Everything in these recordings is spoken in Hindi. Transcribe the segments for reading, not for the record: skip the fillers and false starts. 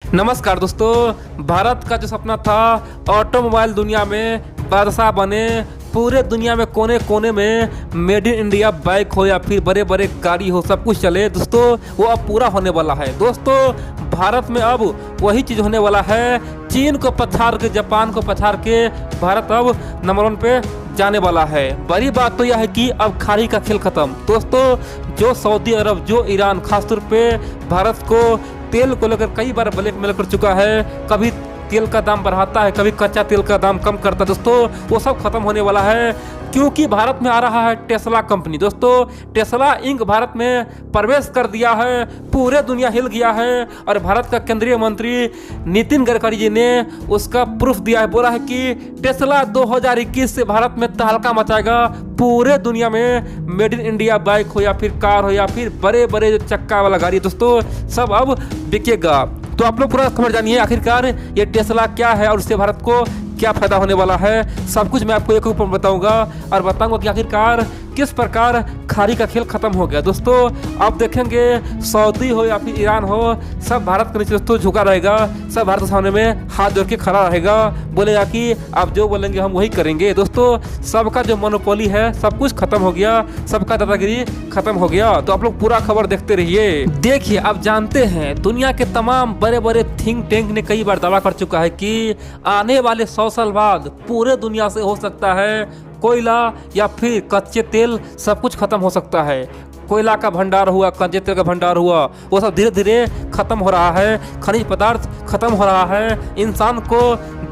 नमस्कार दोस्तों, भारत का जो सपना था ऑटोमोबाइल दुनिया में बादशाह बने, पूरे दुनिया में कोने कोने में मेड इन इंडिया बाइक हो या फिर बड़े बड़े गाड़ी हो, सब कुछ चले दोस्तों, वो अब पूरा होने वाला है। दोस्तों भारत में अब वही चीज़ होने वाला है। चीन को पछाड़ के, जापान को पछाड़ के भारत अब नंबर 1 पे जाने वाला है। बड़ी बात तो यह है कि अब खाड़ी का खेल खत्म। दोस्तों जो सऊदी अरब, जो ईरान खासतौर पे भारत को तेल को लेकर कई बार ब्लैकमेल कर चुका है, कभी तेल का दाम बढ़ाता है, कभी कच्चा तेल का दाम कम करता है, दोस्तों वो सब खत्म होने वाला है, क्योंकि भारत में आ रहा है टेस्ला कंपनी। दोस्तों टेस्ला इंक भारत में प्रवेश कर दिया है, पूरे दुनिया हिल गया है। और भारत का केंद्रीय मंत्री नितिन गडकरी जी ने उसका प्रूफ दिया है, बोला है कि टेस्ला 2021 से भारत में तहलका मचाएगा। पूरे दुनिया में मेड इन इंडिया बाइक हो या फिर कार हो या फिर बड़े बड़े जो चक्का वाला गाड़ी, दोस्तों सब अब बिकेगा। तो आप लोग पूरा खबर जानिए आखिरकार ये टेस्ला क्या है और उससे भारत को क्या फायदा होने वाला है। सब कुछ मैं आपको एक ऊपर बताऊंगा और बताऊंगा कि आखिरकार किस प्रकार खाड़ी का खेल खत्म हो गया। दोस्तों आप देखेंगे सऊदी हो या फिर ईरान हो, सब भारत के नीचे दोस्तों झुका रहेगा, सब भारत के सामने में हाथ जोड़ के खड़ा रहेगा, बोलेगा कि आप जो बोलेंगे हम वही करेंगे। दोस्तों सबका जो मोनोपोली है सब कुछ खत्म हो गया, सबका दादागिरी खत्म हो गया। तो आप लोग पूरा खबर देखते रहिए। देखिए आप जानते हैं दुनिया के तमाम बड़े बड़े थिंक टैंक ने कई बार दावा कर चुका है कि आने वाले 100 साल बाद पूरे दुनिया से हो सकता है कोयला या फिर कच्चे तेल सब कुछ खत्म हो सकता है। कोयला का भंडार हुआ, कच्चे तेल का भंडार हुआ, वो सब धीरे धीरे खत्म हो रहा है, खनिज पदार्थ खत्म हो रहा है। इंसान को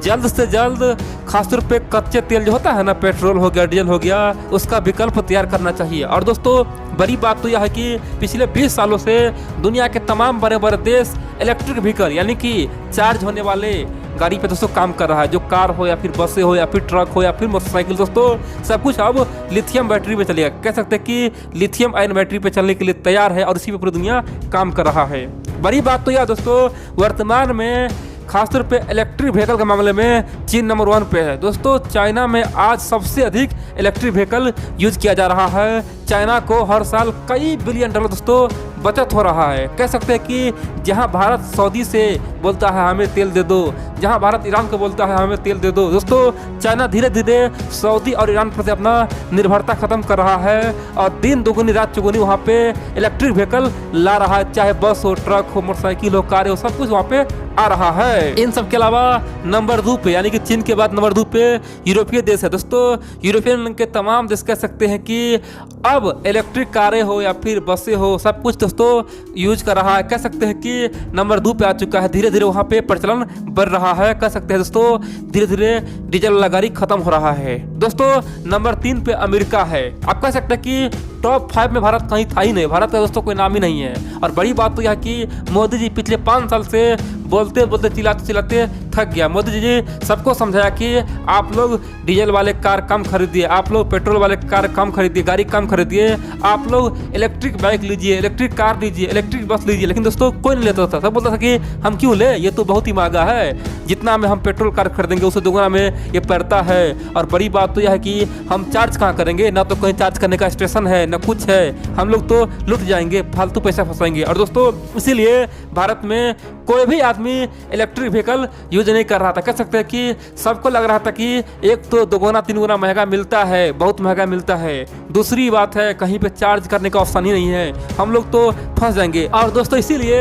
जल्द से जल्द खासतौर पे कच्चे तेल जो होता है ना, पेट्रोल हो गया, डीजल हो गया, उसका विकल्प तैयार करना चाहिए। और दोस्तों बड़ी बात तो यह है कि पिछले 20 सालों से दुनिया के तमाम बड़े बड़े देश इलेक्ट्रिक व्हीकल यानी कि चार्ज होने वाले गाड़ी पे दोस्तों काम कर रहा है, जो कार हो या फिर बसें हो या फिर ट्रक हो या फिर मोटरसाइकिल, दोस्तों सब कुछ अब लिथियम बैटरी पे चलेगा। कह सकते हैं कि लिथियम आयन बैटरी पे चलने के लिए तैयार है और इसी पे पूरी दुनिया काम कर रहा है। बड़ी बात तो यह दोस्तों वर्तमान में खासतौर पे इलेक्ट्रिक व्हीकल के मामले में चीन नंबर 1 पे है। दोस्तों चाइना में आज सबसे अधिक इलेक्ट्रिक व्हीकल यूज किया जा रहा है। चाइना को हर साल कई बिलियन डॉलर दोस्तों बचत हो रहा है। कह सकते हैं कि जहां भारत सऊदी से बोलता है हमें तेल दे दो, जहां भारत ईरान को बोलता है हमें तेल दे दो, दोस्तों चाइना धीरे धीरे सऊदी और ईरान पर अपना निर्भरता खत्म कर रहा है और दिन दोगुनी रात चौगुनी वहाँ पे इलेक्ट्रिक व्हीकल ला रहा है, चाहे बस हो, ट्रक हो, मोटरसाइकिल हो, कार हो, सब कुछ वहाँ पे आ रहा है। इन सब के अलावा नंबर 2 पे यानी कि चीन के बाद नंबर 2 पे यूरोपीय देश है। दोस्तों यूरोपियन के तमाम देश कह सकते हैं कि अब इलेक्ट्रिक कारें हो या फिर बसें हो, सब कुछ दोस्तों यूज कर रहा है। कह सकते हैं कि नंबर 2 पे आ चुका है, धीरे धीरे वहाँ पे प्रचलन बढ़ रहा है। कह सकते हैं दोस्तों धीरे धीरे डीजल वाला गाड़ी खत्म हो रहा है। दोस्तों नंबर 3 पे अमेरिका है। आप कह सकते हैं कि टॉप 5 में भारत कहीं था ही नहीं, भारत का दोस्तों कोई नाम ही नहीं है। और बड़ी बात तो यह कि मोदी जी पिछले 5 साल से बोलते बोलते चिल्लाते चिल्लाते थक गया। मोदी जी सबको समझाया कि आप लोग डीजल वाले कार कम खरीदिए, आप लोग पेट्रोल वाले कार कम खरीदिए, गाड़ी कम खरीदिए, आप लोग इलेक्ट्रिक बाइक लीजिए, इलेक्ट्रिक कार लीजिए, इलेक्ट्रिक बस लीजिए। लेकिन दोस्तों कोई नहीं लेता था, सब बोलता था कि हम क्यों ले, ये तो बहुत ही महंगा है, जितना में हम पेट्रोल कार खरीदेंगे उससे दोगुना में ये पड़ता है। और बड़ी बात तो यह है कि हम चार्ज कहाँ करेंगे, ना तो कहीं चार्ज करने का स्टेशन है ना कुछ है, हम लोग तो लुट जाएंगे, फालतू पैसा फंसाएंगे। और दोस्तों इसीलिए भारत में कोई भी आदमी इलेक्ट्रिक व्हीकल यूज नहीं कर रहा था। कह सकते हैं कि सबको लग रहा था कि एक तो 2 गुना 3 गुना महंगा मिलता है, बहुत महंगा मिलता है, दूसरी बात है कहीं पे चार्ज करने का ऑप्शन ही नहीं है, हम लोग तो फंस जाएंगे। और दोस्तों इसीलिए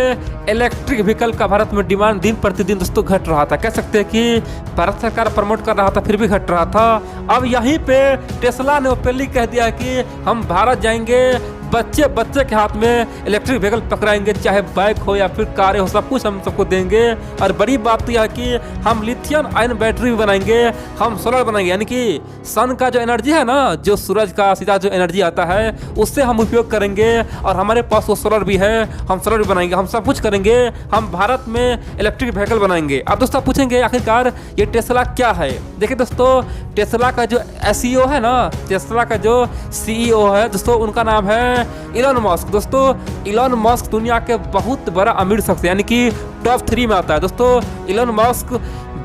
इलेक्ट्रिक व्हीकल का भारत में डिमांड दिन प्रतिदिन दोस्तों घट रहा था। कह सकते हैं कि भारत सरकार प्रमोट कर रहा था फिर भी घट रहा था। अब यहीं पे टेस्ला ने ओपनली कह दिया कि हम भारत जाएंगे, बच्चे बच्चे के हाथ में इलेक्ट्रिक व्हीकल पकड़ाएंगे, चाहे बाइक हो या फिर कारें हो, सब कुछ हम सबको देंगे। और बड़ी बात तो यह है कि हम लिथियम आयन बैटरी भी बनाएंगे, हम सोलर बनाएंगे, यानी कि सन का जो एनर्जी है ना, जो सूरज का सीधा जो एनर्जी आता है उससे हम उपयोग करेंगे। और हमारे पास वो सोलर भी है, हम सोलर भी बनाएंगे, हम सब कुछ करेंगे, हम भारत में इलेक्ट्रिक व्हीकल बनाएंगे। अब दोस्तों पूछेंगे आखिरकार ये टेस्ला क्या है। देखिए दोस्तों टेस्ला का जो एसईओ है ना, टेस्ला का जो सीईओ है दोस्तों, उनका नाम है इलॉन मस्क। दोस्तों इलॉन मस्क दुनिया के बहुत बड़ा अमीर शख्स यानी कि टॉप 3 में आता है। दोस्तों इलॉन मस्क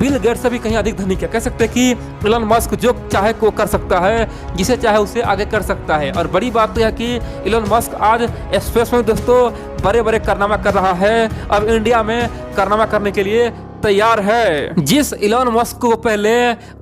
बिल गेट्स से भी कहीं अधिक धनिक है। कह सकते हैं कि इलॉन मस्क जो चाहे को कर सकता है, जिसे चाहे उसे आगे कर सकता है। और बड़ी बात तो यह कि इलॉन मस्क आज स्पेस में दोस्तों बड़े बड़े कारनामा कर रहा है। अब इंडिया में कारनामा करने के लिए तैयार है। जिस इलॉन मस्क को पहले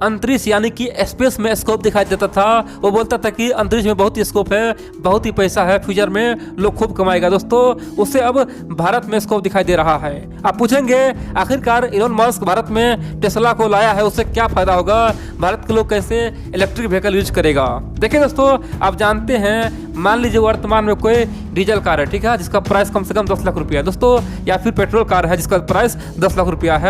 अंतरिक्ष यानी कि स्पेस में स्कोप दिखाई देता था, वो बोलता था कि अंतरिक्ष में बहुत ही स्कोप है, बहुत ही पैसा है, फ्यूचर में लोग खूब कमाएगा दोस्तों, उससे अब भारत में स्कोप दिखाई दे रहा है। आप पूछेंगे आखिरकार इलॉन मस्क भारत में टेस्ला को लाया है, उससे क्या फायदा होगा, भारत के लोग कैसे इलेक्ट्रिक व्हीकल यूज करेगा। देखिए दोस्तों, आप जानते हैं, मान लीजिए वर्तमान में कोई डीजल कार है, ठीक है, जिसका प्राइस कम से कम 10 लाख रुपया दोस्तों, या फिर पेट्रोल कार है जिसका प्राइस 10 लाख रुपया है,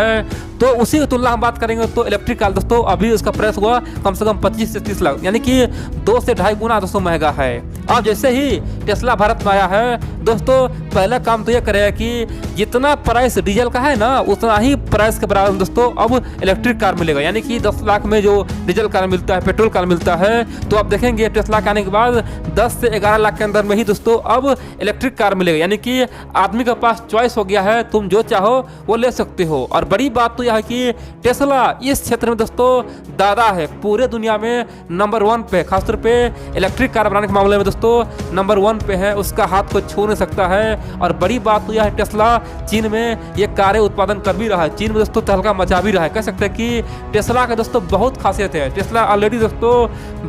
तो उसी की तुलना हम बात करेंगे तो इलेक्ट्रिक कार दोस्तों अभी उसका प्राइस हुआ कम से कम 25 से 30 लाख, यानी कि 2 से 2.5 गुना दोस्तों महंगा है। अब जैसे ही टेस्ला भारत में आया है दोस्तों, पहला काम तो यह करेगा कि जितना प्राइस डीजल का है ना, उतना ही प्राइस के बराबर दोस्तों अब इलेक्ट्रिक कार मिलेगा। यानी कि 10 लाख में जो डीजल कार मिलता है, पेट्रोल कार मिलता है, तो आप देखेंगे टेस्ला के आने के बाद 10 से 11 लाख के अंदर में ही दोस्तों अब इलेक्ट्रिक कार मिलेगा। यानी कि आदमी के पास चॉइस हो गया है, तुम जो चाहो वो ले सकते हो। और बड़ी बात तो यह है कि टेस्ला इस क्षेत्र में दोस्तों दादा है, पूरे दुनिया में नंबर 1 पे, खासतौर पे इलेक्ट्रिक कार बनाने के मामले में दोस्तों नंबर 1 पे है, उसका हाथ को छू नहीं सकता है। और बड़ी बात तो यह है, टेस्ला चीन में ये कारें उत्पादन कर भी रहा है, चीन में दोस्तों तहलका मचा भी रहा है। कह सकते हैं कि टेस्ला का दोस्तों बहुत खासियत है। टेस्ला ऑलरेडी दोस्तों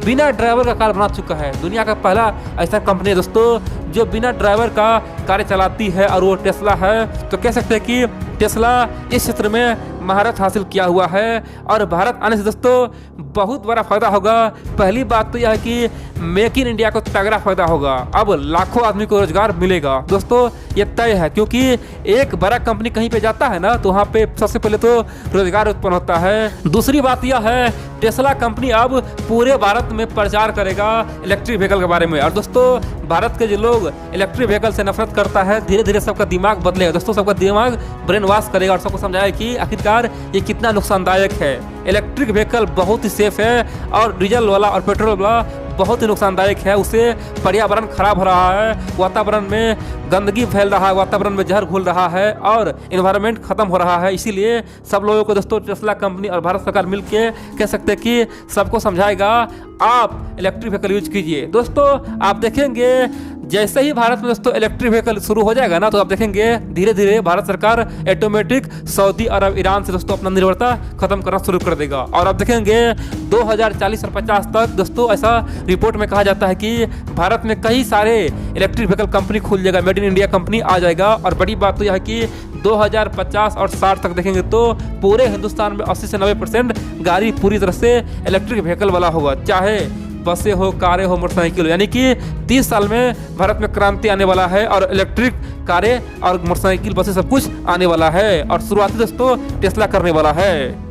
बिना ड्राइवर का कार बना चुका है, दुनिया का पहला ऐसा कंपनी है दोस्तों जो बिना ड्राइवर का कार चलाती है, और वो टेस्ला है। तो कह सकते हैं कि टेस्ला इस क्षेत्र में महारत हासिल किया हुआ है, और भारत आने से दोस्तों बहुत बड़ा फायदा होगा। पहली बात तो यह है कि मेक इन इंडिया को तगड़ा फायदा होगा, अब लाखों आदमी को रोजगार मिलेगा दोस्तों, ये तय है। क्योंकि एक बड़ा कंपनी कहीं पे जाता है ना, तो वहाँ पे सबसे पहले तो रोजगार उत्पन्न होता है। दूसरी बात यह है, टेस्ला कंपनी अब पूरे भारत में प्रचार करेगा इलेक्ट्रिक व्हीकल के बारे में। और दोस्तों भारत के जो लोग इलेक्ट्रिक व्हीकल से नफरत करता है, धीरे धीरे सबका दिमाग बदलेगा दोस्तों, सबका दिमाग ब्रेन वॉश करेगा और सबको समझाएगा कि आखिरकार ये कितना नुकसानदायक है। इलेक्ट्रिक व्हीकल बहुत ही सेफ है, और डीजल वाला और पेट्रोल वाला बहुत ही नुकसानदायक है। उससे पर्यावरण खराब हो रहा है, वातावरण में गंदगी फैल रहा है, वातावरण में जहर घुल रहा है, और इन्वायरमेंट खत्म हो रहा है। इसीलिए सब लोगों को दोस्तों टेस्ला कंपनी और भारत सरकार मिलकर कह सकते हैं कि सबको समझाएगा आप इलेक्ट्रिक व्हीकल यूज कीजिए। दोस्तों आप देखेंगे जैसे ही भारत में दोस्तों इलेक्ट्रिक व्हीकल शुरू हो जाएगा ना, तो आप देखेंगे धीरे धीरे भारत सरकार ऑटोमेटिक सऊदी अरब, ईरान से दोस्तों अपना निर्भरता खत्म करना शुरू कर देगा। और आप देखेंगे 2040 और 50 तक दोस्तों, ऐसा रिपोर्ट में कहा जाता है कि भारत में कई सारे इलेक्ट्रिक व्हीकल कंपनी खुल जाएगा, मेड इन इंडिया कंपनी आ जाएगा। और बड़ी बात तो यह है कि 2050 और 60 तक देखेंगे तो पूरे हिंदुस्तान में 80 से 90% गाड़ी पूरी तरह से इलेक्ट्रिक व्हीकल वाला होगा, चाहे बसें हो, कारें हो, मोटरसाइकिल हो। यानी कि 30 साल में भारत में क्रांति आने वाला है, और इलेक्ट्रिक कारें और मोटरसाइकिल, बसें सब कुछ आने वाला है। और शुरुआती दोस्तों टेस्ला करने वाला है।